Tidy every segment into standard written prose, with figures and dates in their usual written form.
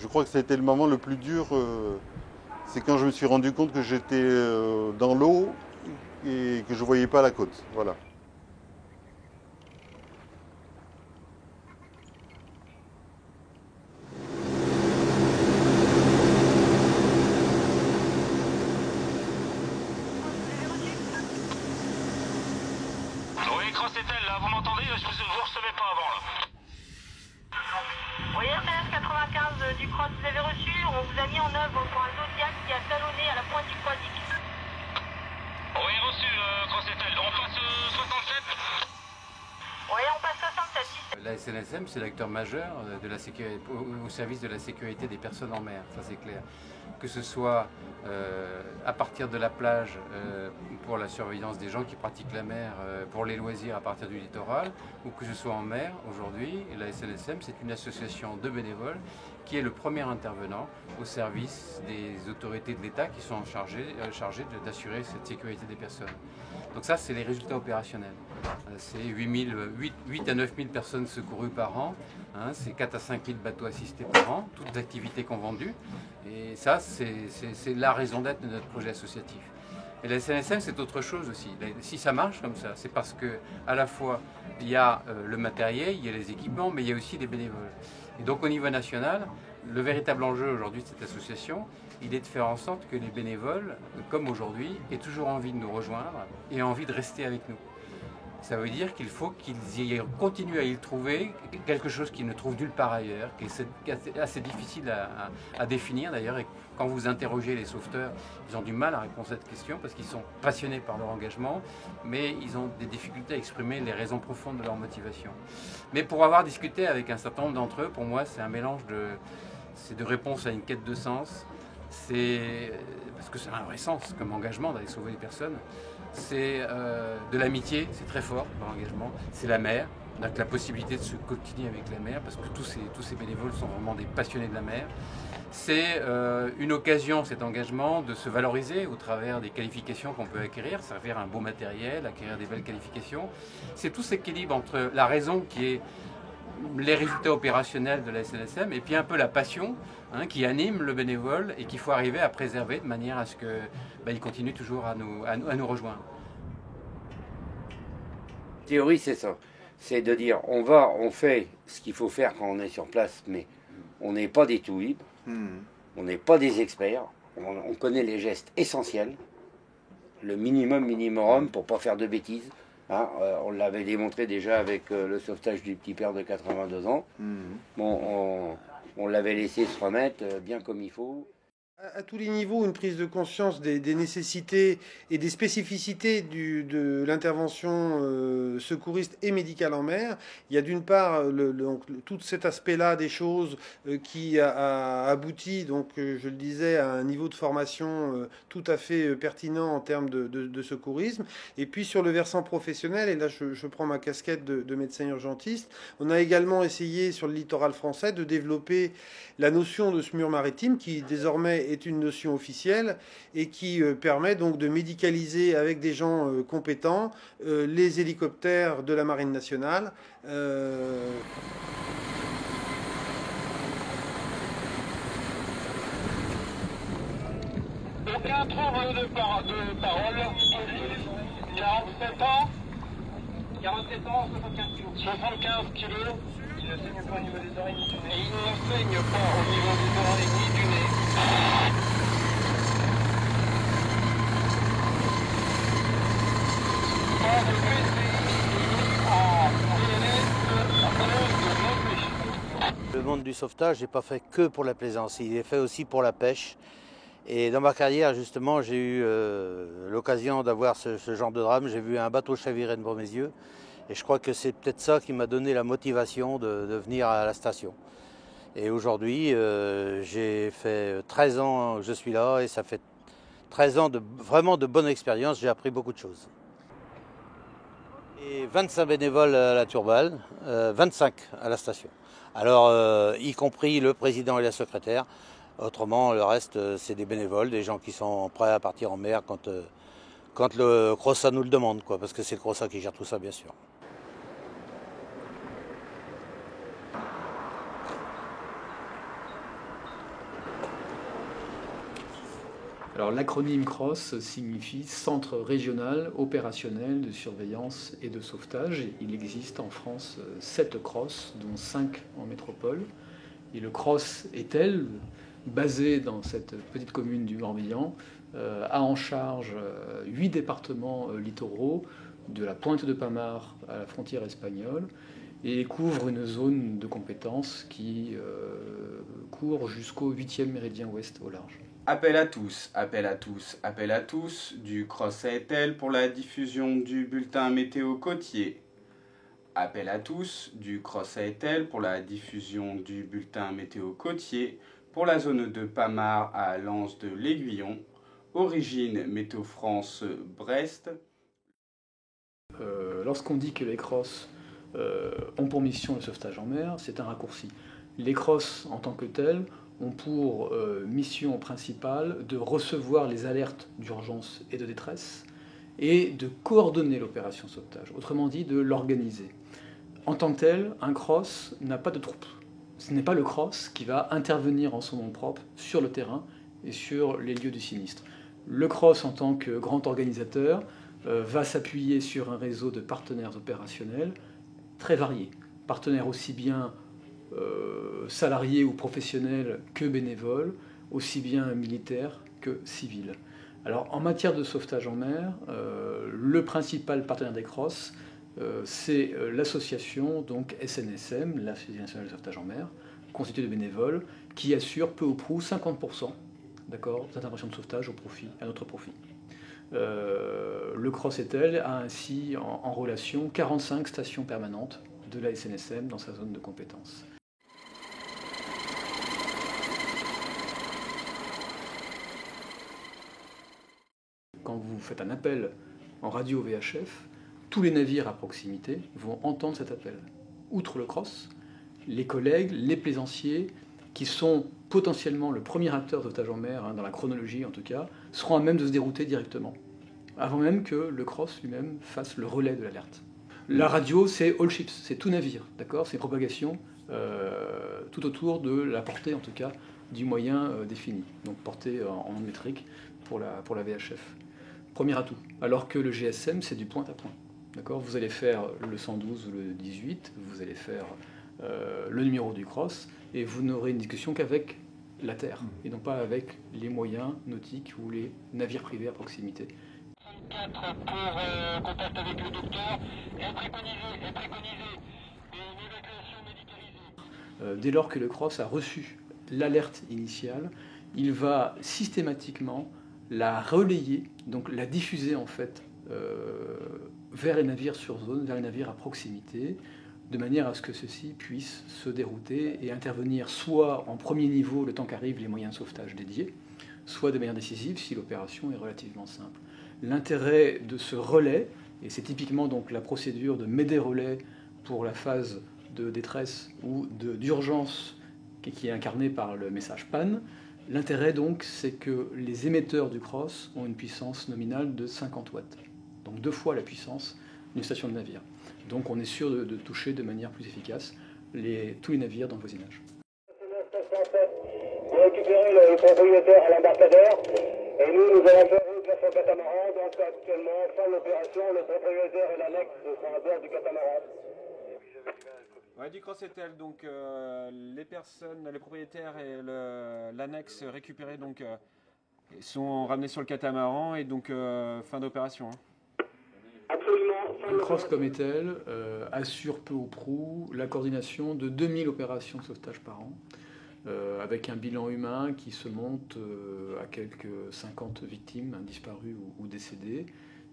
Je crois que c'était le moment le plus dur. C'est quand je me suis rendu compte que j'étais dans l'eau et que je ne voyais pas la côte. Voilà. Oui, Crossetel, là, vous m'entendez? Je vous recevais pas avant, là. Oui, SMS 95 du Cross, vous avez reçu, on vous a mis en œuvre pour un Zodiac qui a talonné à la pointe du Croisic. Oui, reçu, Crossetel. On passe 67? Oui, on passe 67. La SNSM, c'est l'acteur majeur de la sécurité, au service de la sécurité des personnes en mer, ça c'est clair. Que ce soit à partir de la plage pour la surveillance des gens qui pratiquent la mer, pour les loisirs à partir du littoral, ou que ce soit en mer aujourd'hui, la SNSM c'est une association de bénévoles qui est le premier intervenant au service des autorités de l'État qui sont chargées d'assurer cette sécurité des personnes. Donc ça, c'est les résultats opérationnels. C'est 8 à 9 000 personnes secourues par an, hein, c'est 4 à 5 000 bateaux assistés par an, toutes les activités convendues. Et ça, c'est la raison d'être de notre projet associatif. Et la SNSM, c'est autre chose aussi. Si ça marche comme ça, c'est parce que à la fois, il y a le matériel, il y a les équipements, mais il y a aussi les bénévoles. Et donc au niveau national, le véritable enjeu aujourd'hui de cette association, il est de faire en sorte que les bénévoles, comme aujourd'hui, aient toujours envie de nous rejoindre et envie de rester avec nous. Ça veut dire qu'il faut qu'ils continuent à y trouver quelque chose qu'ils ne trouvent nulle part ailleurs, qui est assez difficile à définir d'ailleurs. Et quand vous interrogez les sauveteurs, ils ont du mal à répondre à cette question parce qu'ils sont passionnés par leur engagement, mais ils ont des difficultés à exprimer les raisons profondes de leur motivation. Mais pour avoir discuté avec un certain nombre d'entre eux, pour moi, c'est un mélange de réponse à une quête de sens. Parce que c'est un vrai sens comme engagement d'aller sauver les personnes. C'est de l'amitié, c'est très fort dans l'engagement. C'est la mer, donc la possibilité de se coltiner avec la mer, parce que tous ces bénévoles sont vraiment des passionnés de la mer. C'est une occasion, cet engagement, de se valoriser au travers des qualifications qu'on peut acquérir, servir un beau matériel, acquérir des belles qualifications. C'est tout cet équilibre entre la raison qui est les résultats opérationnels de la SNSM et puis un peu la passion qui anime le bénévole et qu'il faut arriver à préserver de manière à ce qu'il continue toujours à nous rejoindre. La théorie, c'est ça. C'est de dire, on fait ce qu'il faut faire quand on est sur place, mais on n'est pas des tout libres, on n'est pas des experts, on connaît les gestes essentiels, le minimum pour ne pas faire de bêtises. Hein, on l'avait démontré déjà avec le sauvetage du petit père de 82 ans. Bon, on l'avait laissé se remettre bien comme il faut. À tous les niveaux, une prise de conscience des nécessités et des spécificités de l'intervention secouriste et médicale en mer. Il y a d'une part tout cet aspect-là des choses qui a abouti, donc, je le disais, à un niveau de formation tout à fait pertinent en termes de secourisme. Et puis sur le versant professionnel, et là je prends ma casquette de médecin urgentiste, on a également essayé sur le littoral français de développer la notion de SMUR maritime qui désormais est une notion officielle et qui permet donc de médicaliser avec des gens compétents les hélicoptères de la Marine nationale. Aucun trouble de parole. 47 ans. 47 ans, 75 kilos. 75 kilos. Il ne saigne pas au niveau des oreilles ni du nez. Et il ne saigne pas au niveau des oreilles ni du nez. Pas de PCI à PLS à cause de non-pêche. Le monde du sauvetage n'est pas fait que pour la plaisance, il est fait aussi pour la pêche. Et dans ma carrière, justement, j'ai eu l'occasion d'avoir ce genre de drame. J'ai vu un bateau chavirer devant mes yeux. Et je crois que c'est peut-être ça qui m'a donné la motivation de venir à la station. Et aujourd'hui, j'ai fait 13 ans que je suis là et ça fait 13 ans vraiment de bonne expérience. J'ai appris beaucoup de choses. Et 25 bénévoles à la Turballe, 25 à la station. Alors, y compris le président et la secrétaire. Autrement, le reste, c'est des bénévoles, des gens qui sont prêts à partir en mer quand le CROSA nous le demande, quoi, parce que c'est le CROSA qui gère tout ça, bien sûr. Alors l'acronyme CROSS signifie Centre régional opérationnel de surveillance et de sauvetage. Il existe en France 7 CROSS, dont 5 en métropole. Et le CROSS Etel, basé dans cette petite commune du Morbihan, a en charge 8 départements littoraux, de la pointe de Pamar à la frontière espagnole, et couvre une zone de compétence qui court jusqu'au 8e méridien ouest au large. Appel à tous, appel à tous, appel à tous, du CROSS à Etel pour la diffusion du bulletin météo côtier. Appel à tous, du CROSS à Etel pour la diffusion du bulletin météo côtier pour la zone de Pamar à l'Anse de l'Aiguillon. Origine Météo France Brest. Lorsqu'on dit que les CROSS ont pour mission le sauvetage en mer, c'est un raccourci. Les CROSS en tant que tels ont pour mission principale de recevoir les alertes d'urgence et de détresse et de coordonner l'opération sauvetage, autrement dit de l'organiser. En tant que tel, un CROSS n'a pas de troupe. Ce n'est pas le CROSS qui va intervenir en son nom propre sur le terrain et sur les lieux du sinistre. Le CROSS, en tant que grand organisateur, va s'appuyer sur un réseau de partenaires opérationnels très variés. Partenaires aussi bien salariés ou professionnels que bénévoles, aussi bien militaires que civils. Alors, en matière de sauvetage en mer, le principal partenaire des CROSS, c'est l'association donc SNSM, la Société nationale de sauvetage en mer, constituée de bénévoles, qui assure peu ou prou 50% d'interventions de sauvetage à notre profit. Le CROSS Etel a ainsi en relation 45 stations permanentes de la SNSM dans sa zone de compétence. Quand vous faites un appel en radio VHF, tous les navires à proximité vont entendre cet appel. Outre le CROSS, les collègues, les plaisanciers, qui sont potentiellement le premier acteur de sauvetage en mer, dans la chronologie en tout cas, seront à même de se dérouter directement, avant même que le CROSS lui-même fasse le relais de l'alerte. La radio, c'est all ships, c'est tout navire, d'accord ? C'est propagation tout autour de la portée, en tout cas, du moyen défini, donc portée en onde métrique pour la VHF. Premier atout, alors que le GSM, c'est du point à point. D'accord ? Vous allez faire le 112 ou le 18, vous allez faire le numéro du CROSS, et vous n'aurez une discussion qu'avec la Terre, et non pas avec les moyens nautiques ou les navires privés à proximité. 4 pour contact avec le docteur, est préconisé une évacuation médicalisée. Dès lors que le CROSS a reçu l'alerte initiale, il va systématiquement la relayer, donc la diffuser en fait vers les navires sur zone, vers les navires à proximité, de manière à ce que ceux-ci puissent se dérouter et intervenir soit en premier niveau le temps qu'arrivent les moyens de sauvetage dédiés, soit de manière décisive si l'opération est relativement simple. L'intérêt de ce relais, et c'est typiquement donc la procédure de Médée-relais pour la phase de détresse ou d'urgence qui est incarnée par le message PAN, l'intérêt donc c'est que les émetteurs du CROSS ont une puissance nominale de 50 watts, donc 2 fois la puissance d'une station de navire. Donc on est sûr de toucher de manière plus efficace tous les navires dans le voisinage. Pour récupérer le propriétaire à l'embarcadère, et nous allons faire route vers son catamaran. Donc actuellement, fin de l'opération, le propriétaire et l'annexe sont à bord du catamaran. Ouais, du CROSS Etel, donc les personnes, les propriétaires et l'annexe récupérés donc, sont ramenés sur le catamaran et donc fin d'opération. Le CROSS comme Etel assure peu ou prou la coordination de 2000 opérations de sauvetage par an, avec un bilan humain qui se monte à quelques 50 victimes disparues ou décédées.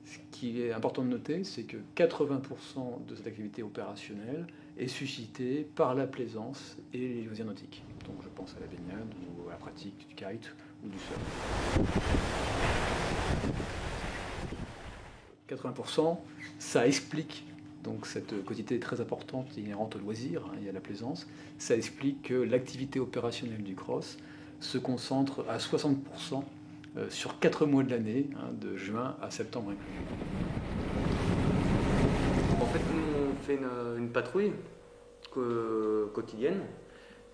Ce qui est important de noter, c'est que 80% de cette activité opérationnelle est suscitée par la plaisance et les loisirs nautiques. Donc je pense à la baignade ou à la pratique du kite ou du surf. 80%, ça explique donc cette quantité très importante inhérente au loisir et à la plaisance. Ça explique que l'activité opérationnelle du CROSS se concentre à 60% sur 4 mois de l'année, de juin à septembre inclus. En fait, nous, on fait une patrouille quotidienne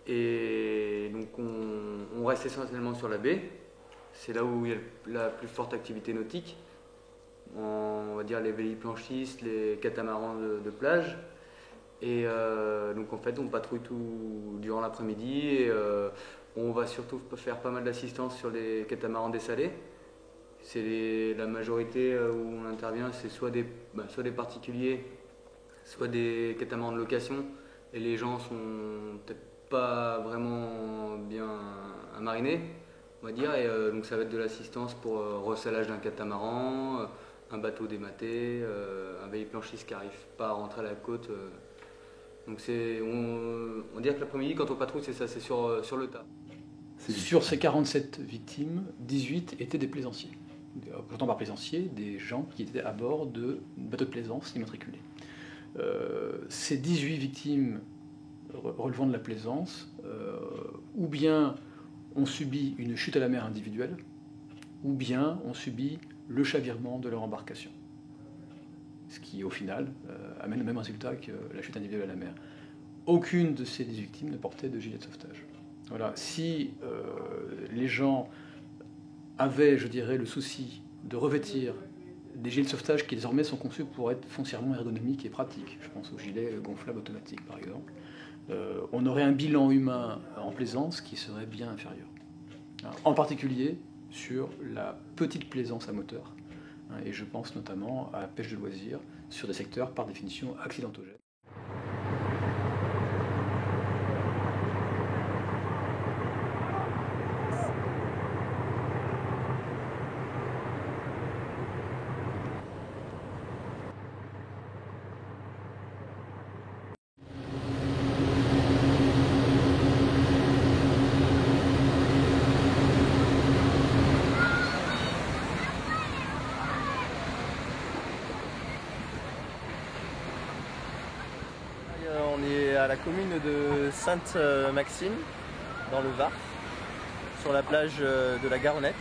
et donc on reste essentiellement sur la baie c'est là où il y a la plus forte activité nautique. On va dire les véliplanchistes, les catamarans de plage. Et donc en fait on patrouille tout durant l'après-midi et on va surtout faire pas mal d'assistance sur les catamarans dessalés. C'est la majorité où on intervient, c'est soit des particuliers, soit des catamarans de location. Et les gens sont peut-être pas vraiment bien amarinés, on va dire. Et donc ça va être de l'assistance pour ressalage d'un catamaran, un bateau dématé, un véliplanchiste qui n'arrive pas à rentrer à la côte. Donc on dirait que l'après-midi, quand on patrouille, c'est ça, c'est sur le tas. Sur ces 47 victimes, 18 étaient des plaisanciers. J'entends par plaisanciers, des gens qui étaient à bord de bateaux de plaisance immatriculés. Ces 18 victimes relevant de la plaisance, ou bien ont subi une chute à la mer individuelle, ou bien ont subi le chavirement de leur embarcation. Ce qui, au final, amène le même résultat que la chute individuelle à la mer. Aucune de ces 10 victimes ne portait de gilet de sauvetage. Voilà. Si les gens avaient, je dirais, le souci de revêtir des gilets de sauvetage qui désormais sont conçus pour être foncièrement ergonomiques et pratiques, je pense aux gilets gonflables automatiques par exemple, on aurait un bilan humain en plaisance qui serait bien inférieur. Alors, en particulier sur la petite plaisance à moteur. Et je pense notamment à la pêche de loisirs sur des secteurs par définition accidentogènes. On est à la commune de Sainte-Maxime, dans le Var, sur la plage de la Garonnette.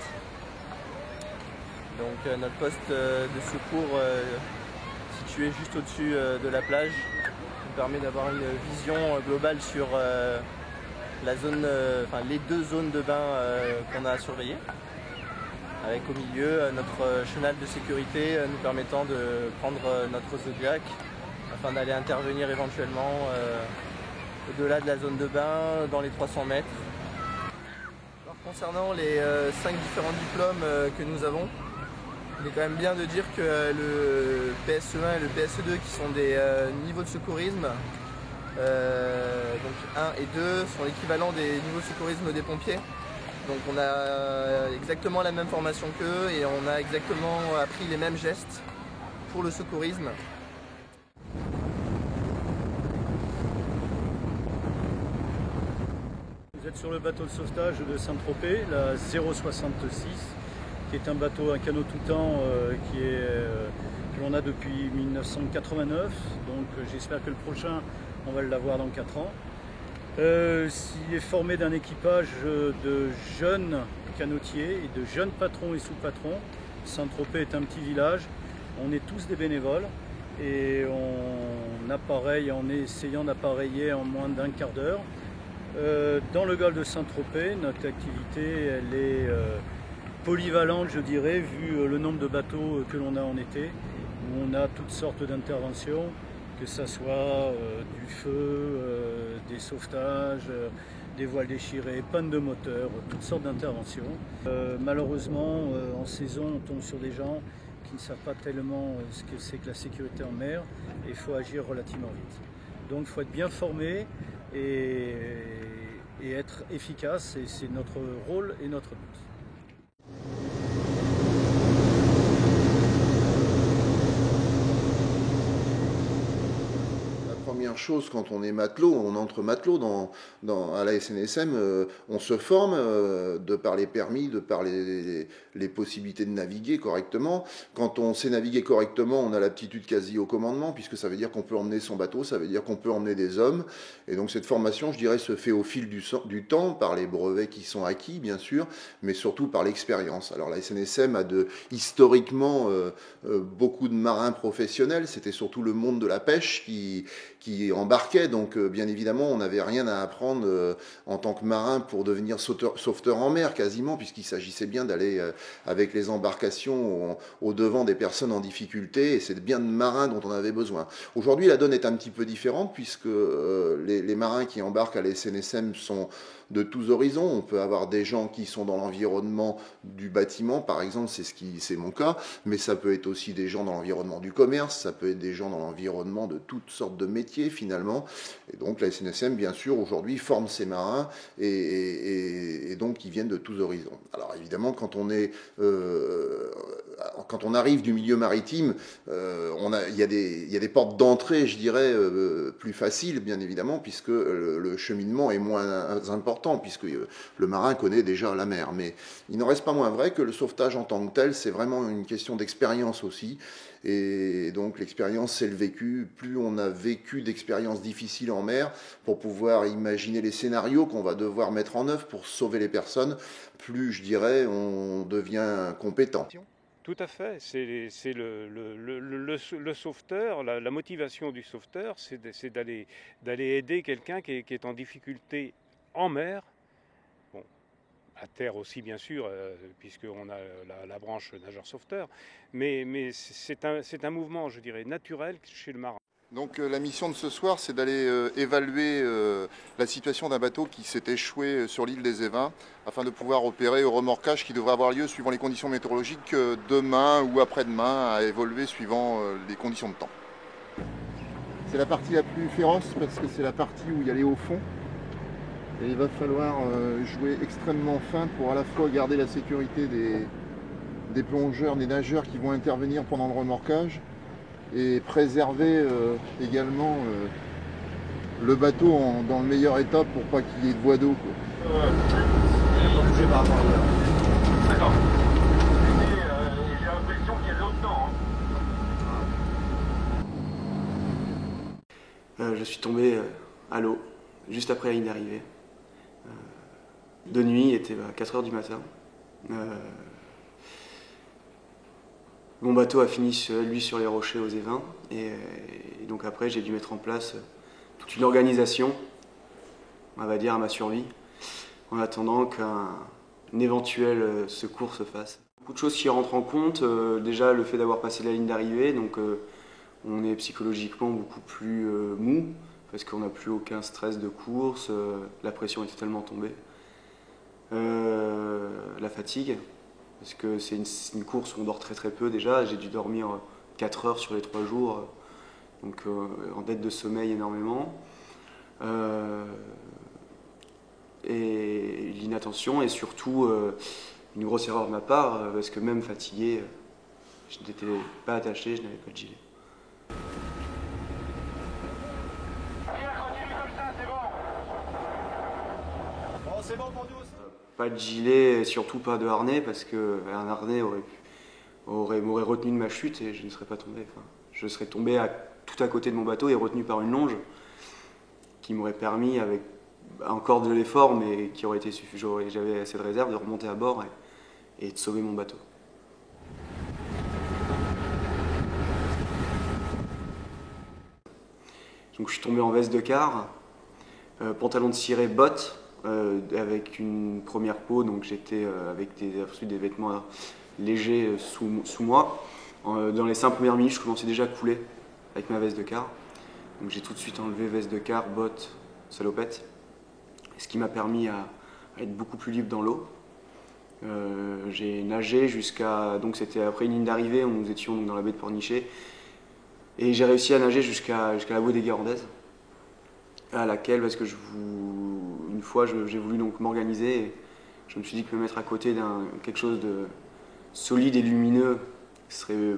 Donc notre poste de secours situé juste au-dessus de la plage nous permet d'avoir une vision globale sur la zone, les deux zones de bain qu'on a à surveiller. Avec au milieu notre chenal de sécurité nous permettant de prendre notre Zodiac afin d'aller intervenir éventuellement au-delà de la zone de bain, dans les 300 mètres. Alors, concernant les 5 différents diplômes que nous avons, il est quand même bien de dire que le PSE1 et le PSE2, qui sont des niveaux de secourisme, donc 1 et 2, sont l'équivalent des niveaux de secourisme des pompiers. Donc on a exactement la même formation qu'eux et on a exactement appris les mêmes gestes pour le secourisme. Vous êtes sur le bateau de sauvetage de Saint-Tropez, la 066, qui est un bateau, un canot tout temps que l'on a depuis 1989. Donc j'espère que le prochain, on va l'avoir dans 4 ans. Il est formé d'un équipage de jeunes canotiers et de jeunes patrons et sous-patrons. Saint-Tropez est un petit village, on est tous des bénévoles et on appareille en essayant d'appareiller en moins d'un quart d'heure. Dans le golfe de Saint-Tropez, notre activité elle est polyvalente, je dirais, vu le nombre de bateaux que l'on a en été, où on a toutes sortes d'interventions, que ce soit du feu, des sauvetages, des voiles déchirées, panne de moteur, toutes sortes d'interventions. Malheureusement, en saison, on tombe sur des gens qui ne savent pas tellement ce que c'est que la sécurité en mer et il faut agir relativement vite. Donc il faut être bien formé et être efficace, et c'est notre rôle et notre but. Première chose, quand on est matelot, on entre matelot à la SNSM, on se forme de par les permis, de par les possibilités de naviguer correctement. Quand on sait naviguer correctement, on a l'aptitude quasi au commandement, puisque ça veut dire qu'on peut emmener son bateau, ça veut dire qu'on peut emmener des hommes. Et donc cette formation, je dirais, se fait au fil du temps, par les brevets qui sont acquis, bien sûr, mais surtout par l'expérience. Alors la SNSM a historiquement beaucoup de marins professionnels, c'était surtout le monde de la pêche qui qui embarquaient. Donc bien évidemment, on n'avait rien à apprendre en tant que marin pour devenir sauveteur en mer quasiment, puisqu'il s'agissait bien d'aller avec les embarcations au devant des personnes en difficulté, et c'est bien de marins dont on avait besoin. Aujourd'hui, la donne est un petit peu différente, puisque les marins qui embarquent à la SNSM sont de tous horizons. On peut avoir des gens qui sont dans l'environnement du bâtiment, par exemple, c'est mon cas, mais ça peut être aussi des gens dans l'environnement du commerce, ça peut être des gens dans l'environnement de toutes sortes de métiers finalement. Et donc la SNSM, bien sûr, aujourd'hui forme ces marins et donc qui viennent de tous horizons. Alors évidemment, quand on arrive du milieu maritime, il y a des portes d'entrée, je dirais, plus faciles, bien évidemment, puisque le cheminement est moins important, puisque le marin connaît déjà la mer. Mais il n'en reste pas moins vrai que le sauvetage en tant que tel, c'est vraiment une question d'expérience aussi. Et donc l'expérience, c'est le vécu. Plus on a vécu d'expériences difficiles en mer pour pouvoir imaginer les scénarios qu'on va devoir mettre en œuvre pour sauver les personnes, plus, je dirais, on devient compétent. Tout à fait. C'est le sauveteur, la motivation du sauveteur, c'est d'aller aider quelqu'un qui est en difficulté en mer, bon, à terre aussi bien sûr, puisqu'on a la branche nageur-sauveteur, mais c'est un mouvement, je dirais, naturel chez le marin. Donc la mission de ce soir, c'est d'aller évaluer la situation d'un bateau qui s'est échoué sur l'île des Évins, afin de pouvoir opérer au remorquage qui devrait avoir lieu suivant les conditions météorologiques demain ou après-demain, à évoluer suivant les conditions de temps. C'est la partie la plus féroce parce que c'est la partie où il y a les hauts fonds. Et il va falloir jouer extrêmement fin pour à la fois garder la sécurité des plongeurs, des nageurs qui vont intervenir pendant le remorquage, et préserver également le bateau dans le meilleur état pour pas qu'il y ait de voie d'eau. D'accord. J'ai l'impression qu'il y a de l'eau dedans. Je suis tombé à l'eau, juste après la ligne d'arrivée. De nuit, il était à 4 h du matin. Mon bateau a fini, lui, sur les rochers aux Évins. Et donc après, j'ai dû mettre en place toute une organisation, on va dire, à ma survie, en attendant qu'un éventuel secours se fasse. Beaucoup de choses qui rentrent en compte. Déjà, le fait d'avoir passé la ligne d'arrivée, donc on est psychologiquement beaucoup plus mou, parce qu'on n'a plus aucun stress de course, la pression est totalement tombée. La fatigue, parce que c'est une course où on dort très très peu déjà. J'ai dû dormir 4 heures sur les 3 jours, donc en dette de sommeil énormément. Et l'inattention, et surtout une grosse erreur de ma part, parce que même fatigué, je n'étais pas attaché, je n'avais pas de gilet. C'est bon pour nous. Pas de gilet et surtout pas de harnais, parce qu'un harnais m'aurait retenu de ma chute et je ne serais pas tombé. Enfin, je serais tombé tout à côté de mon bateau et retenu par une longe qui m'aurait permis, avec encore de l'effort, mais qui aurait été suffisant, j'avais assez de réserve, de remonter à bord et de sauver mon bateau. Donc je suis tombé en veste de quart, pantalon de ciré, bottes, avec une première peau, donc j'étais avec des vêtements légers sous moi. Dans les 5 premières minutes, je commençais déjà à couler avec ma veste de quart. Donc j'ai tout de suite enlevé veste de quart, bottes, salopette, ce qui m'a permis à être beaucoup plus libre dans l'eau. J'ai nagé jusqu'à, donc c'était après une ligne d'arrivée, nous étions donc dans la baie de Pornichet, et j'ai réussi à nager jusqu'à la bouée des Guérandaises, à laquelle, parce que une fois j'ai voulu donc m'organiser, et je me suis dit que me mettre à côté quelque chose de solide et lumineux serait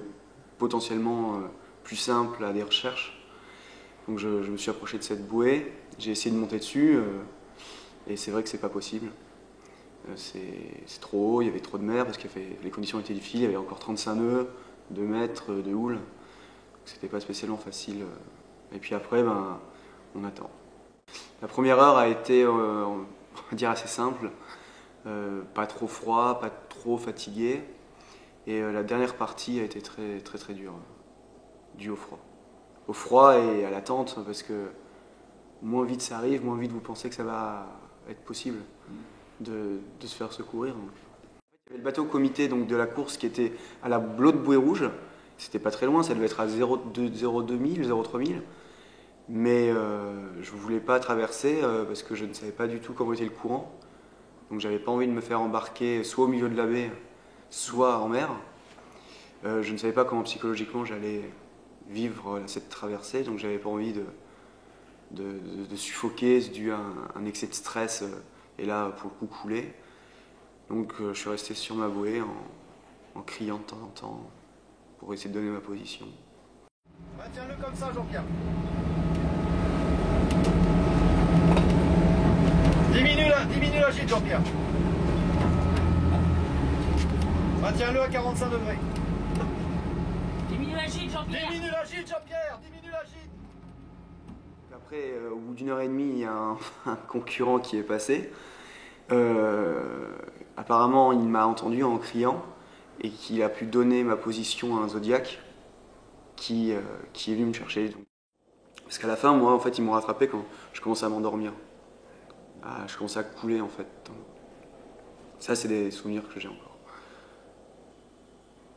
potentiellement plus simple à des recherches. Donc je me suis approché de cette bouée, j'ai essayé de monter dessus, et c'est vrai que c'est pas possible. C'est trop haut, il y avait trop de mer parce que les conditions étaient difficiles, il y avait encore 35 nœuds, 2 mètres de houle, donc c'était pas spécialement facile. Et puis après, on attend. La première heure a été, on va dire, assez simple, pas trop froid, pas trop fatigué, et la dernière partie a été très très très dure, due au froid. au froid et à l'attente, parce que moins vite ça arrive, moins vite vous pensez que ça va être possible de se faire secourir. Donc. Il y avait le bateau comité donc, de la course qui était à l'autre bouée rouge. C'était pas très loin, ça devait être à 0,2000, 0,3000. Mais je ne voulais pas traverser parce que je ne savais pas du tout comment était le courant. Donc j'avais pas envie de me faire embarquer soit au milieu de la baie, soit en mer. Je ne savais pas comment psychologiquement j'allais vivre cette traversée, donc j'avais pas envie de suffoquer dû à un excès de stress et là pour le coup couler. Donc je suis resté sur ma bouée en criant de temps en temps pour essayer de donner ma position. Tiens-le comme ça, Jean-Pierre. Diminue la gîte, Jean-Pierre. Tiens-le à 45 degrés. Diminue la gîte, Jean-Pierre. Diminue la gîte, Jean-Pierre. Diminue la gîte. Après, au bout d'1 heure et demie, il y a un concurrent qui est passé. Apparemment, il m'a entendu en criant et qu'il a pu donner ma position à un Zodiac qui est venu me chercher. Donc. Parce qu'à la fin, moi, en fait, ils m'ont rattrapé quand je commençais à m'endormir. Je commençais à couler, en fait. Ça, c'est des souvenirs que j'ai encore.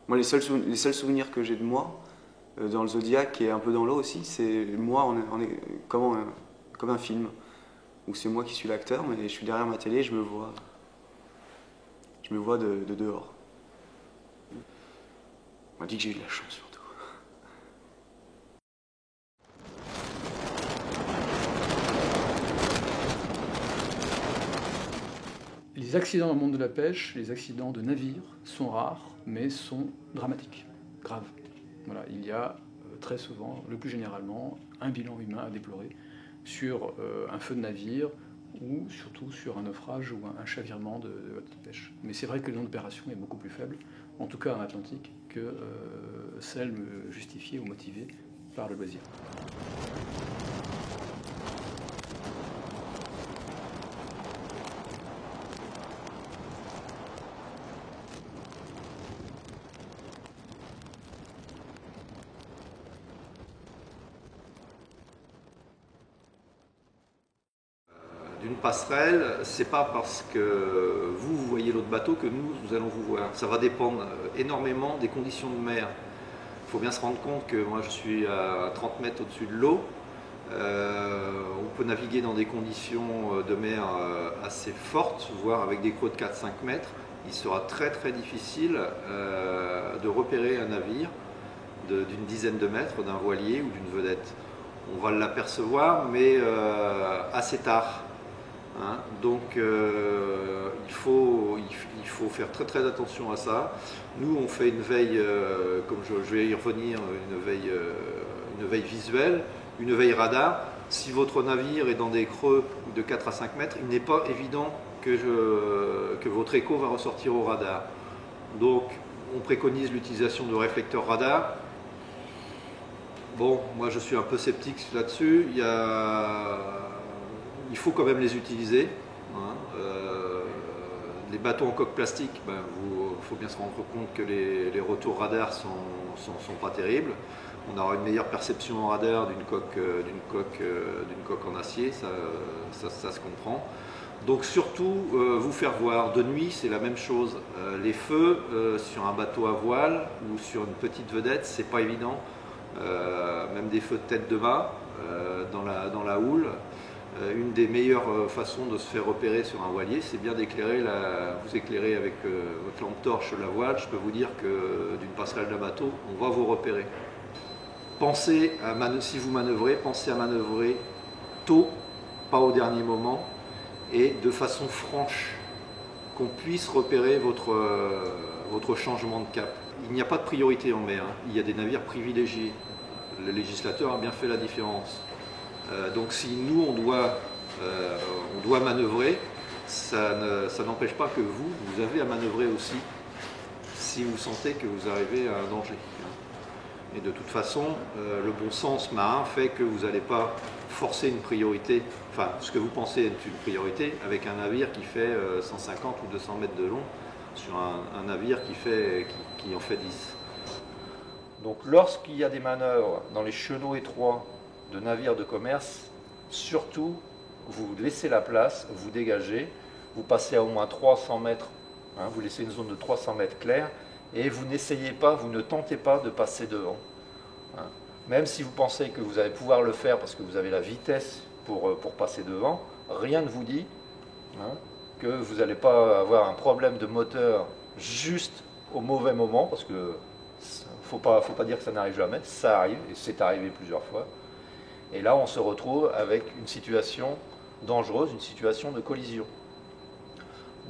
Moi, les seuls souvenirs que j'ai de moi, dans le Zodiac et un peu dans l'eau aussi, c'est moi, on est comme un film, où c'est moi qui suis l'acteur, mais je suis derrière ma télé, je me vois de dehors. On m'a dit que j'ai eu de la chance, surtout. Les accidents dans le monde de la pêche, les accidents de navires sont rares, mais sont dramatiques, graves. Voilà, il y a très souvent, le plus généralement, un bilan humain à déplorer sur un feu de navire ou surtout sur un naufrage ou un chavirement de bateau de pêche. Mais c'est vrai que le nombre d'opérations est beaucoup plus faible, en tout cas en Atlantique, que celle justifiée ou motivée par le loisir. D'une passerelle, c'est pas parce que vous voyez l'autre bateau que nous allons vous voir. Ça va dépendre énormément des conditions de mer. Il faut bien se rendre compte que moi je suis à 30 mètres au-dessus de l'eau. On peut naviguer dans des conditions de mer assez fortes, voire avec des creux de 4-5 mètres. Il sera très très difficile de repérer un navire d'une dizaine de mètres, d'un voilier ou d'une vedette. On va l'apercevoir, mais assez tard. Hein, donc il faut faire très très attention à ça. Nous on fait une veille, comme je vais y revenir, une veille visuelle, une veille radar. Si votre navire est dans des creux de 4 à 5 mètres, il n'est pas évident que votre écho va ressortir au radar. Donc on préconise l'utilisation de réflecteurs radar. Bon, moi je suis un peu sceptique là-dessus. Il faut quand même les utiliser. Hein. Les bateaux en coque plastique, faut bien se rendre compte que les retours radars sont pas terribles. On aura une meilleure perception en radar d'une coque en acier, ça se comprend. Donc surtout, vous faire voir. De nuit, c'est la même chose. Les feux sur un bateau à voile ou sur une petite vedette, c'est pas évident. Même des feux de tête de mât dans la houle. Une des meilleures façons de se faire repérer sur un voilier, c'est bien d'éclairer, vous éclairer avec votre lampe torche la voile. Je peux vous dire que d'une passerelle d'un bateau, on va vous repérer. Pensez si vous manœuvrez, pensez à manœuvrer tôt, pas au dernier moment, et de façon franche, qu'on puisse repérer votre changement de cap. Il n'y a pas de priorité en mer, hein. Il y a des navires privilégiés. Le législateur a bien fait la différence. Donc si nous on doit manœuvrer, ça n'empêche pas que vous avez à manœuvrer aussi si vous sentez que vous arrivez à un danger. Et de toute façon, le bon sens marin fait que vous n'allez pas forcer une priorité, enfin ce que vous pensez être une priorité, avec un navire qui fait 150 ou 200 mètres de long sur un navire qui en fait 10. Donc lorsqu'il y a des manœuvres dans les chenaux étroits de navires de commerce, surtout vous laissez la place, vous dégagez, vous passez à au moins 300 mètres, hein, vous laissez une zone de 300 mètres claire, et vous n'essayez pas, vous ne tentez pas de passer devant. Hein. Même si vous pensez que vous allez pouvoir le faire parce que vous avez la vitesse pour passer devant, rien ne vous dit hein, que vous n'allez pas avoir un problème de moteur juste au mauvais moment, parce que faut pas dire que ça n'arrive jamais, ça arrive, et c'est arrivé plusieurs fois. Et là, on se retrouve avec une situation dangereuse, une situation de collision.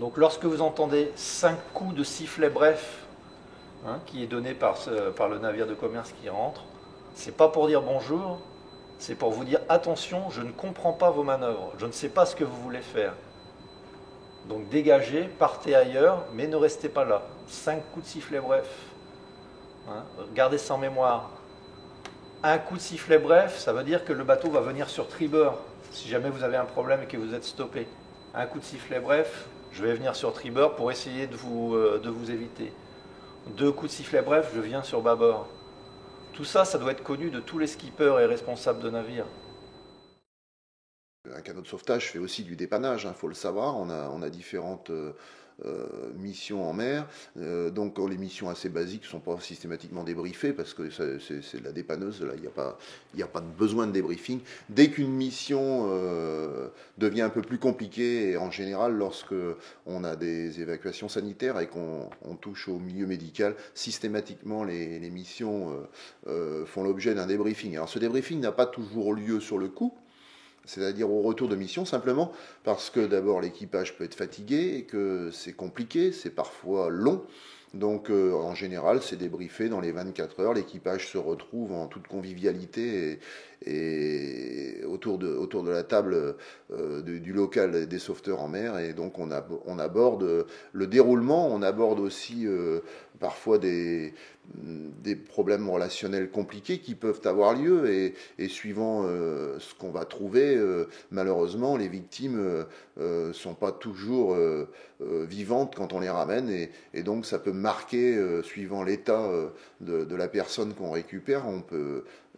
Donc lorsque vous entendez 5 coups de sifflet bref, hein, qui est donné par le navire de commerce qui rentre, c'est pas pour dire bonjour, c'est pour vous dire attention, je ne comprends pas vos manœuvres, je ne sais pas ce que vous voulez faire. Donc dégagez, partez ailleurs, mais ne restez pas là. 5 coups de sifflet bref. Hein, gardez ça en mémoire. Un coup de sifflet bref, ça veut dire que le bateau va venir sur tribord, si jamais vous avez un problème et que vous êtes stoppé. Un coup de sifflet bref, je vais venir sur tribord pour essayer de vous éviter. 2 coups de sifflet bref, je viens sur bâbord. Tout ça, ça doit être connu de tous les skippers et responsables de navires. Un canot de sauvetage fait aussi du dépannage, il faut le savoir. On a différentes missions en mer. Donc les missions assez basiques ne sont pas systématiquement débriefées parce que c'est de la dépanneuse, là il n'y a pas de besoin de débriefing. Dès qu'une mission devient un peu plus compliquée, et en général lorsque on a des évacuations sanitaires et qu'on touche au milieu médical, systématiquement les missions font l'objet d'un débriefing. Alors ce débriefing n'a pas toujours lieu sur le coup, c'est-à-dire au retour de mission, simplement parce que d'abord l'équipage peut être fatigué et que c'est compliqué, c'est parfois long. Donc en général, c'est débriefé dans les 24 heures. L'équipage se retrouve en toute convivialité et autour de la table du local des sauveteurs en mer. Et donc on aborde le déroulement, on aborde aussi parfois des problèmes relationnels compliqués qui peuvent avoir lieu. Et suivant ce qu'on va trouver, malheureusement, les victimes sont pas toujours vivantes quand on les ramène. Et donc ça peut marquer, suivant l'état de la personne qu'on récupère,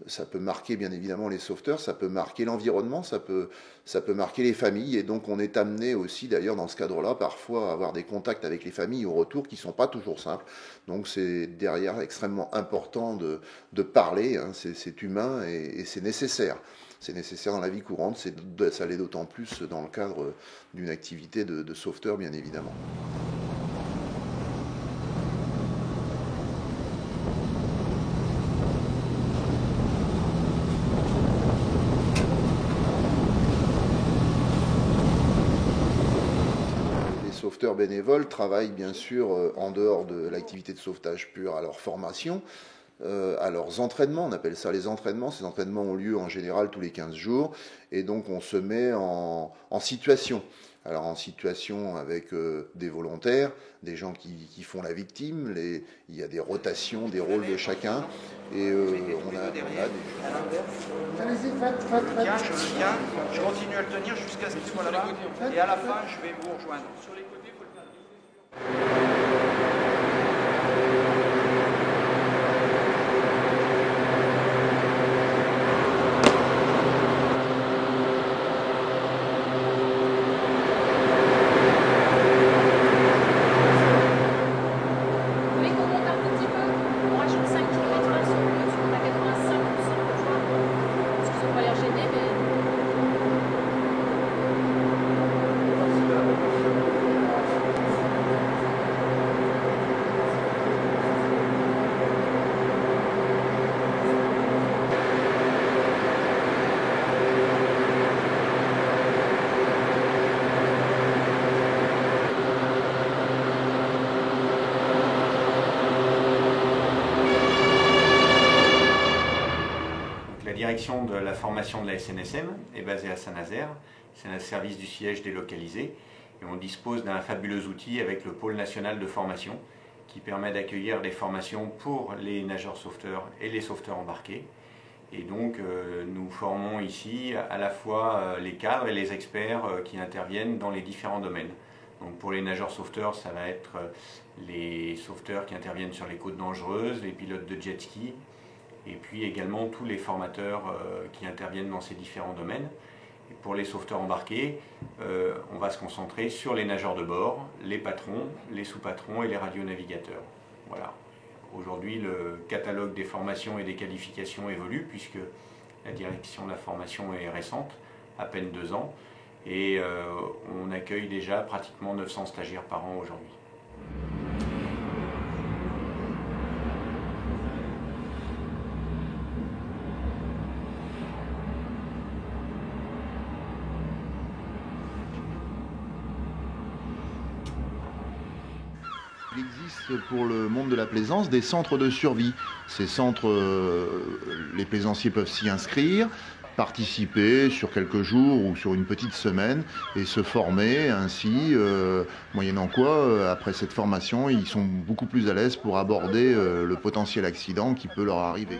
ça peut marquer bien évidemment les sauveteurs, ça peut marquer l'environnement, ça peut marquer les familles. Et donc on est amené aussi, d'ailleurs dans ce cadre-là, parfois à avoir des contacts avec les familles au retour qui ne sont pas toujours simples. Donc c'est derrière extrêmement important de parler, hein, c'est humain et c'est nécessaire. C'est nécessaire dans la vie courante, ça l'est d'autant plus dans le cadre d'une activité de sauveteur, bien évidemment. Les sauveteurs bénévoles travaillent bien sûr en dehors de l'activité de sauvetage pure à leur formation, à leurs entraînements, on appelle ça les entraînements. Ces entraînements ont lieu en général tous les 15 jours, et donc on se met en situation. Alors en situation avec des volontaires, des gens qui font la victime, il y a des rotations, des rôles de chacun, et on a des... Allez-y, faites. Tiens, je continue à le tenir jusqu'à ce qu'il soit là-bas, et à la fin, je vais vous rejoindre. Sur les côtés, il faut le faire. La direction de la formation de la SNSM est basée à Saint-Nazaire, c'est un service du siège délocalisé, et on dispose d'un fabuleux outil avec le pôle national de formation qui permet d'accueillir les formations pour les nageurs sauveteurs et les sauveteurs embarqués. Et donc nous formons ici à la fois les cadres et les experts qui interviennent dans les différents domaines. Donc pour les nageurs sauveteurs, ça va être les sauveteurs qui interviennent sur les côtes dangereuses, les pilotes de jet ski, et puis également tous les formateurs qui interviennent dans ces différents domaines. Et pour les sauveteurs embarqués, on va se concentrer sur les nageurs de bord, les patrons, les sous-patrons et les radionavigateurs. Voilà. Aujourd'hui, le catalogue des formations et des qualifications évolue puisque la direction de la formation est récente, à peine 2 ans, et on accueille déjà pratiquement 900 stagiaires par an aujourd'hui. Il existe pour le monde de la plaisance des centres de survie. Ces centres, les plaisanciers peuvent s'y inscrire, participer sur quelques jours ou sur une petite semaine et se former ainsi, moyennant quoi, après cette formation, ils sont beaucoup plus à l'aise pour aborder le potentiel accident qui peut leur arriver.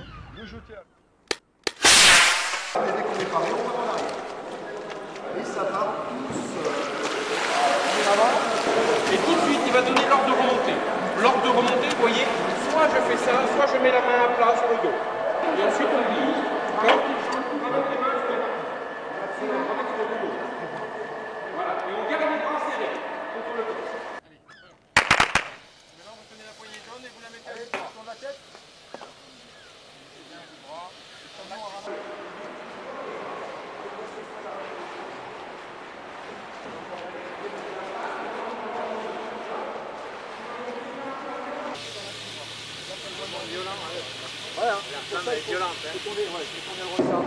Et tout de suite, il va donner l'ordre de remonter. L'ordre de remonter, vous voyez, soit je fais ça, soit je mets la main à plat sur le dos. Et ensuite, on glisse. D'accord ? Avec les mains sur les mains. Voilà. Et on garde les bras serrés contre le dos. Allez. Maintenant, vous tenez la poignée jaune et vous la mettez sur la tête. Bien, le bras. Voilà, la flamme est violente. C'est qu'on est le ressort.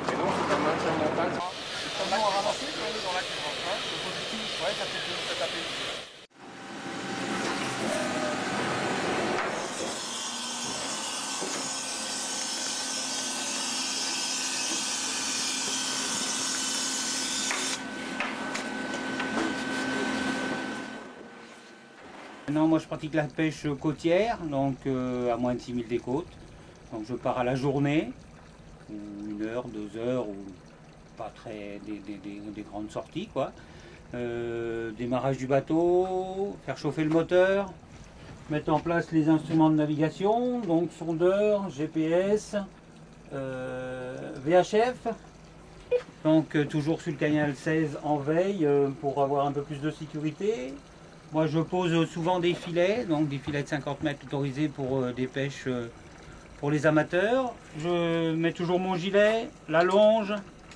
Et non, c'est pas mal, c'est un montagne. C'est pas bon à ramasser quand on est dans la cuve. Le positif, ouais, ça fait plus, ça tape. Non, moi je pratique la pêche côtière, donc à moins de 6000 des côtes. Donc je pars à la journée, ou 1 heure, 2 heures, ou pas très des grandes sorties quoi. Démarrage du bateau, faire chauffer le moteur, mettre en place les instruments de navigation, donc sondeur, GPS, VHF. Donc toujours sur le canal 16 en veille pour avoir un peu plus de sécurité. Moi je pose souvent des filets, donc des filets de 50 mètres autorisés pour des pêches pour les amateurs. Je mets toujours mon gilet, la longe,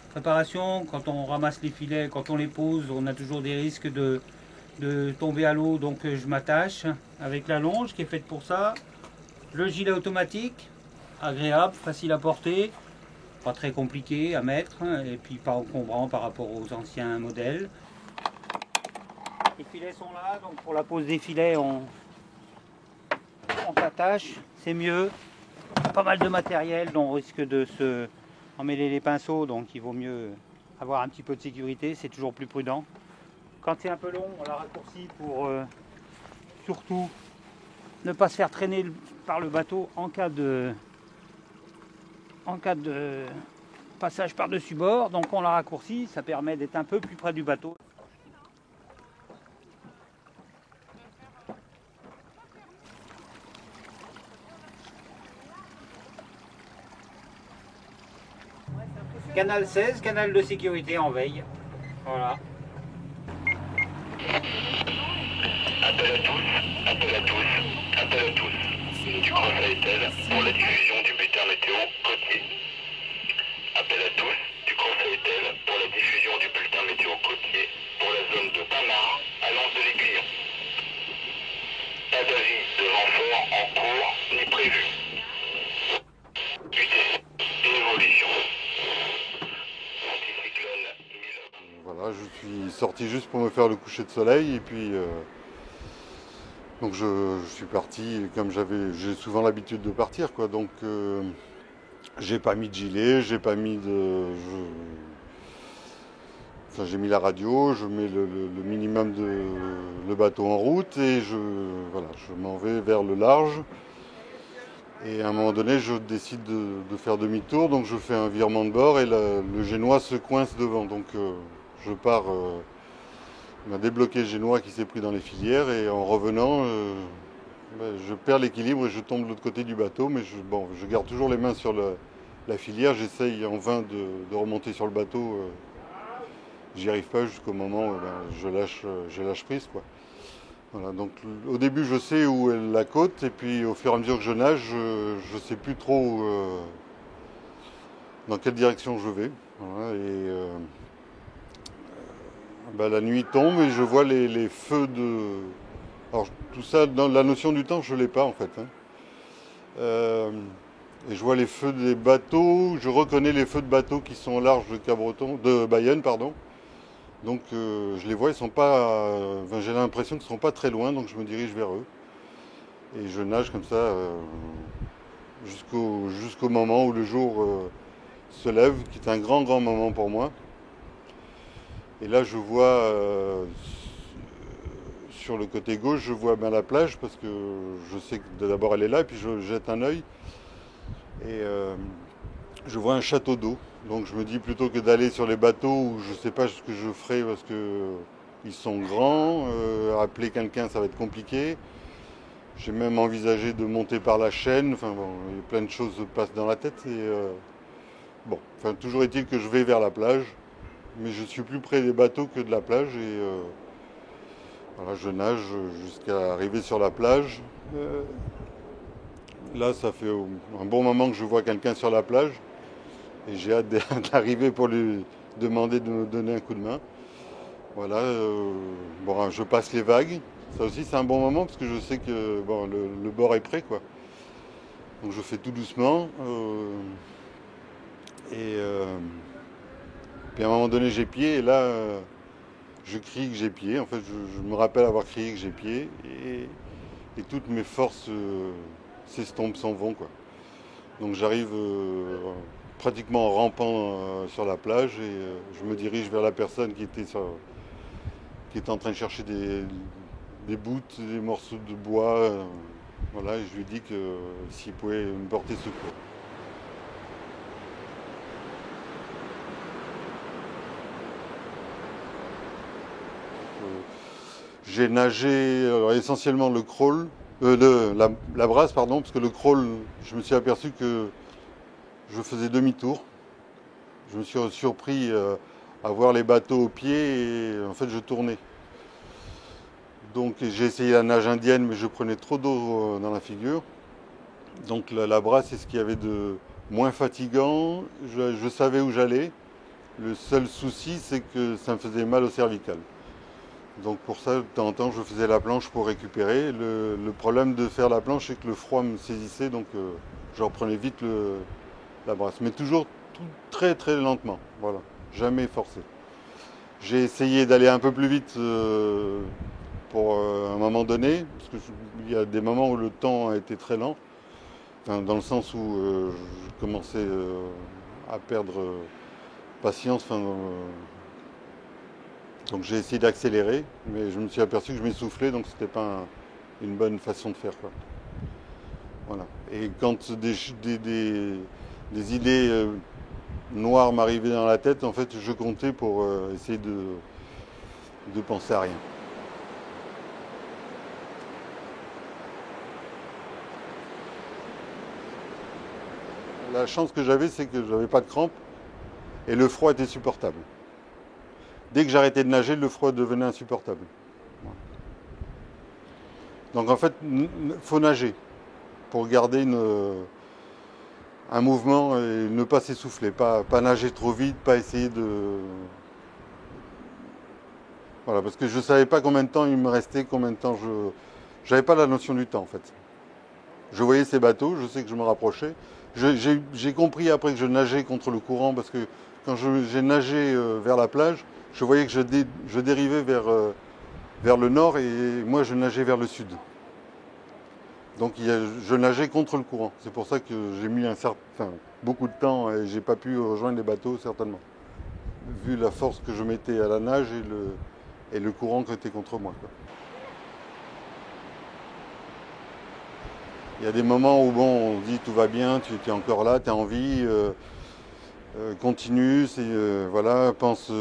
préparation, quand on ramasse les filets, quand on les pose, on a toujours des risques de tomber à l'eau, donc je m'attache avec la longe qui est faite pour ça. Le gilet automatique, agréable, facile à porter, pas très compliqué à mettre, et puis pas encombrant par rapport aux anciens modèles. Les filets sont là, donc pour la pose des filets, on s'attache, c'est mieux. Pas mal de matériel, dont on risque de se emmêler les pinceaux, donc il vaut mieux avoir un petit peu de sécurité, c'est toujours plus prudent. Quand c'est un peu long, on la raccourcit pour surtout ne pas se faire traîner par le bateau en cas de passage par-dessus bord, donc on la raccourcit, ça permet d'être un peu plus près du bateau. Canal 16, canal de sécurité en veille. Voilà. Appel à tous, appel à tous, appel à tous. Du Cross à Etel pour la diffusion du bulletin météo côtier. Appel à tous, du Cross à Etel pour la diffusion du bulletin météo côtier pour la zone de Tamar à l'anse de l'Aiguillon. Pas d'avis de vent fort en cours ni prévu. Vitesse et évolution. Voilà, je suis sorti juste pour me faire le coucher de soleil et puis donc je suis parti comme j'ai souvent l'habitude de partir quoi, donc j'ai pas mis de gilet, j'ai pas mis j'ai mis la radio, je mets le minimum de le bateau en route et je m'en vais vers le large Et à un moment donné, je décide de faire demi-tour, donc je fais un virement de bord et le génois se coince devant. Donc je pars, on a débloqué le génois qui s'est pris dans les filières et en revenant, je perds l'équilibre et je tombe de l'autre côté du bateau. Mais je garde toujours les mains sur la filière, j'essaye en vain de remonter sur le bateau. J'y arrive pas jusqu'au moment où je lâche prise, quoi. Voilà, donc au début je sais où est la côte et puis au fur et à mesure que je nage, je ne sais plus trop dans quelle direction je vais. Voilà, et la nuit tombe et je vois les feux de... Alors tout ça, dans la notion du temps, je ne l'ai pas en fait. Et je vois les feux des bateaux, je reconnais les feux de bateaux qui sont au large de Bayonne, pardon. Donc je les vois, ils sont pas. J'ai l'impression qu'ils ne sont pas très loin, donc je me dirige vers eux. Et je nage comme ça jusqu'au moment où le jour se lève, qui est un grand moment pour moi. Et là je vois sur le côté gauche, je vois bien la plage parce que je sais que d'abord elle est là, et puis je jette un œil. Et je vois un château d'eau. Donc je me dis plutôt que d'aller sur les bateaux où je ne sais pas ce que je ferai parce qu'ils sont grands, appeler quelqu'un ça va être compliqué. J'ai même envisagé de monter par la chaîne, enfin bon, plein de choses se passent dans la tête. Et toujours est-il que je vais vers la plage, mais je suis plus près des bateaux que de la plage et voilà, je nage jusqu'à arriver sur la plage. Là ça fait un bon moment que je vois quelqu'un sur la plage. Et j'ai hâte d'arriver pour lui demander de me donner un coup de main. Voilà, je passe les vagues. Ça aussi c'est un bon moment parce que je sais que le bord est prêt, quoi. Donc je fais tout doucement. Puis à un moment donné j'ai pied et là je crie que j'ai pied. En fait je me rappelle avoir crié que j'ai pied et toutes mes forces s'estompent, s'en vont, quoi. Donc j'arrive pratiquement en rampant sur la plage et je me dirige vers la personne qui était en train de chercher des bouts, des morceaux de bois. Voilà, et je lui dis que s'il pouvait me porter secours. J'ai nagé essentiellement le crawl, la brasse, pardon, parce que le crawl, je me suis aperçu que je faisais demi-tour. Je me suis surpris à voir les bateaux au pied et en fait je tournais. Donc j'ai essayé la nage indienne mais je prenais trop d'eau dans la figure. Donc la brasse c'est ce qu'il y avait de moins fatigant. Je savais où j'allais. Le seul souci c'est que ça me faisait mal au cervical. Donc pour ça de temps en temps je faisais la planche pour récupérer. Le problème de faire la planche c'est que le froid me saisissait donc je reprenais vite la brasse, mais toujours très très lentement, voilà, jamais forcé. J'ai essayé d'aller un peu plus vite pour un moment donné, parce qu'il y a des moments où le temps a été très lent, enfin, dans le sens où je commençais à perdre patience, donc j'ai essayé d'accélérer, mais je me suis aperçu que je m'essoufflais, donc c'était pas une bonne façon de faire, quoi. Voilà. Et quand des idées noires m'arrivaient dans la tête, en fait, je comptais pour essayer de penser à rien. La chance que j'avais, c'est que je n'avais pas de crampes et le froid était supportable. Dès que j'arrêtais de nager, le froid devenait insupportable. Donc en fait, il faut nager pour garder un mouvement et ne pas s'essouffler, pas nager trop vite, pas essayer de... Voilà, parce que je ne savais pas combien de temps il me restait, combien de temps je n'avais pas la notion du temps en fait. Je voyais ces bateaux, je sais que je me rapprochais. J'ai compris après que je nageais contre le courant parce que quand j'ai nagé vers la plage, je voyais que je dérivais vers le nord et moi je nageais vers le sud. Donc je nageais contre le courant. C'est pour ça que j'ai mis beaucoup de temps et j'ai pas pu rejoindre les bateaux certainement. Vu la force que je mettais à la nage et le courant qui était contre moi, quoi. Il y a des moments où bon, on se dit tout va bien, tu es encore là, tu as envie, continue, voilà, pense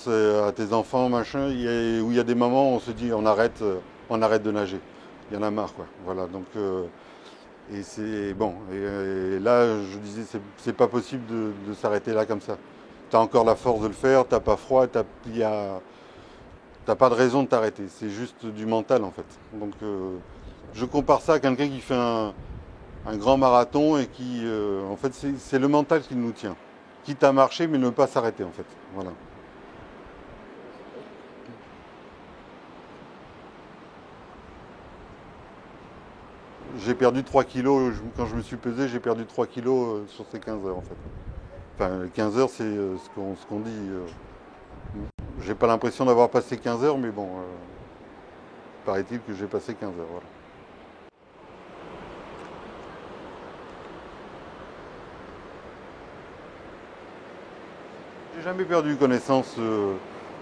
à tes enfants, machin. Où il y a des moments où on se dit on arrête de nager. Il y en a marre, quoi. Voilà, donc et c'est bon. Et là, je disais, c'est pas possible de s'arrêter là comme ça. Tu as encore la force de le faire, t'as pas froid, t'as pas de raison de t'arrêter. C'est juste du mental, en fait. Donc je compare ça à quelqu'un qui fait un grand marathon et qui, en fait, c'est le mental qui nous tient. Quitte à marcher, mais ne pas s'arrêter, en fait. Voilà. J'ai perdu 3 kilos, quand je me suis pesé, j'ai perdu 3 kilos sur ces 15 heures, en fait. Enfin, 15 heures, c'est ce qu'on dit. J'ai pas l'impression d'avoir passé 15 heures, mais bon, paraît-il que j'ai passé 15 heures, voilà. J'ai jamais perdu connaissance.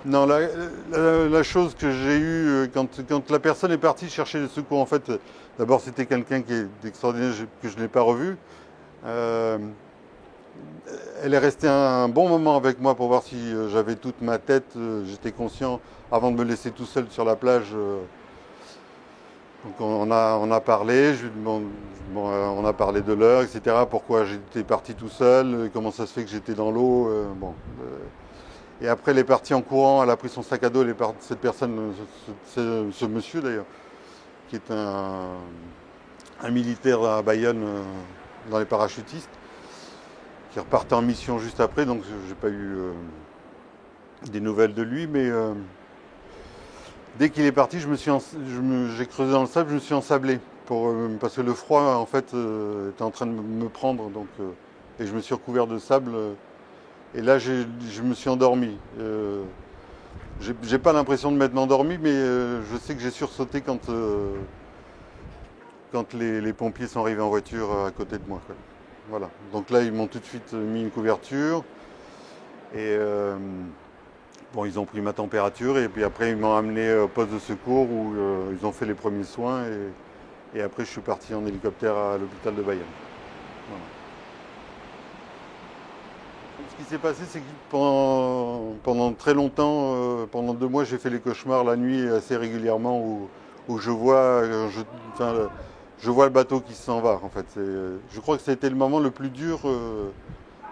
Non, la chose que j'ai eue quand la personne est partie chercher des secours, en fait, d'abord c'était quelqu'un qui est extraordinaire, que je n'ai pas revu. Elle est restée un bon moment avec moi pour voir si j'avais toute ma tête. J'étais conscient avant de me laisser tout seul sur la plage. Donc on a parlé, on a parlé de l'heure, etc. Pourquoi j'étais parti tout seul, comment ça se fait que j'étais dans l'eau. Et après, elle est partie en courant, elle a pris son sac à dos, cette personne, ce monsieur d'ailleurs, qui est un militaire à Bayonne dans les parachutistes, qui repartait en mission juste après, donc j'ai pas eu des nouvelles de lui, mais dès qu'il est parti, j'ai creusé dans le sable, je me suis ensablé, parce que le froid en fait était en train de me prendre, donc, et je me suis recouvert de sable. Et là, je me suis endormi. J'ai pas l'impression de m'être endormi, mais je sais que j'ai sursauté quand les pompiers sont arrivés en voiture à côté de moi, quoi. Voilà. Donc là, ils m'ont tout de suite mis une couverture. Et bon, ils ont pris ma température. Et puis après, ils m'ont amené au poste de secours où ils ont fait les premiers soins. Et après, je suis parti en hélicoptère à l'hôpital de Bayonne. Voilà. Ce qui s'est passé, c'est que pendant très longtemps, pendant 2 mois, j'ai fait les cauchemars la nuit assez régulièrement où je vois le bateau qui s'en va. En fait, je crois que c'était le moment le plus dur.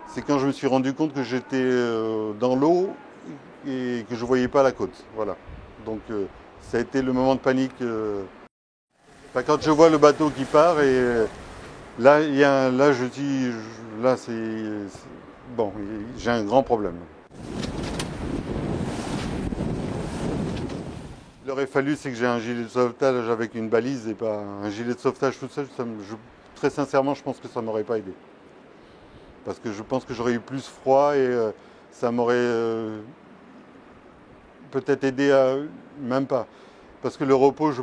C'est quand je me suis rendu compte que j'étais dans l'eau et que je ne voyais pas la côte. Voilà. Donc ça a été le moment de panique. Enfin, quand je vois le bateau qui part et là, je dis, là c'est bon, j'ai un grand problème. Il aurait fallu, c'est que j'ai un gilet de sauvetage avec une balise et pas un gilet de sauvetage tout seul. Très sincèrement, je pense que ça ne m'aurait pas aidé. Parce que je pense que j'aurais eu plus froid et ça m'aurait peut-être aidé à... Même pas. Parce que le repos, je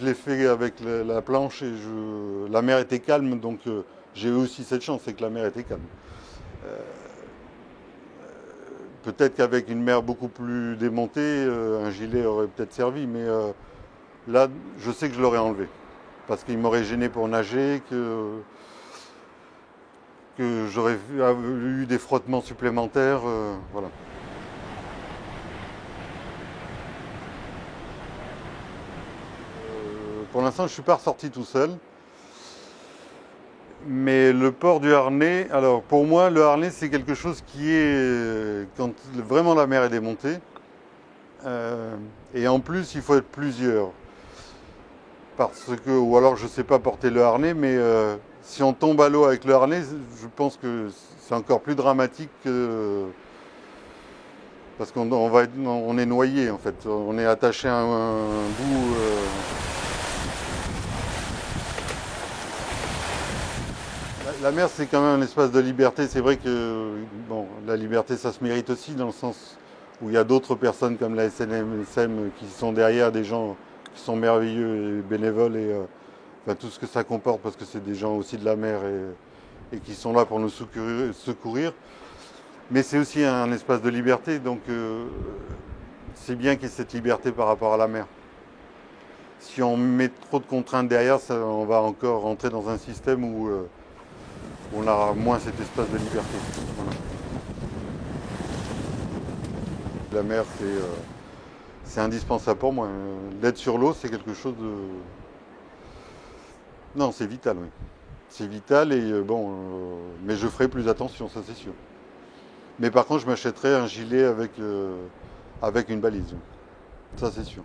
l'ai fait avec la planche et la mer était calme, donc j'ai eu aussi cette chance, c'est que la mer était calme. Peut-être qu'avec une mer beaucoup plus démontée, un gilet aurait peut-être servi, mais là, je sais que je l'aurais enlevé. Parce qu'il m'aurait gêné pour nager, que j'aurais eu des frottements supplémentaires, voilà. Pour l'instant, je ne suis pas ressorti tout seul. Mais le port du harnais, alors pour moi, le harnais, c'est quelque chose qui est quand vraiment la mer est démontée. Et en plus, il faut être plusieurs. Parce que, ou alors je ne sais pas porter le harnais, mais si on tombe à l'eau avec le harnais, je pense que c'est encore plus dramatique que... Parce qu'on est noyé en fait. On est attaché à un bout... La mer, c'est quand même un espace de liberté. C'est vrai que bon, la liberté, ça se mérite aussi, dans le sens où il y a d'autres personnes comme la SNSM qui sont derrière, des gens qui sont merveilleux et bénévoles, et enfin, tout ce que ça comporte, parce que c'est des gens aussi de la mer et qui sont là pour nous secourir. Mais c'est aussi un espace de liberté, donc c'est bien qu'il y ait cette liberté par rapport à la mer. si on met trop de contraintes derrière, on va encore rentrer dans un système où on aura moins cet espace de liberté. Voilà. La mer, c'est indispensable pour moi. D'être sur l'eau, c'est quelque chose de... Non, c'est vital, oui. C'est vital et mais je ferai plus attention, ça c'est sûr. Mais par contre, je m'achèterai un gilet avec une balise. Ça c'est sûr.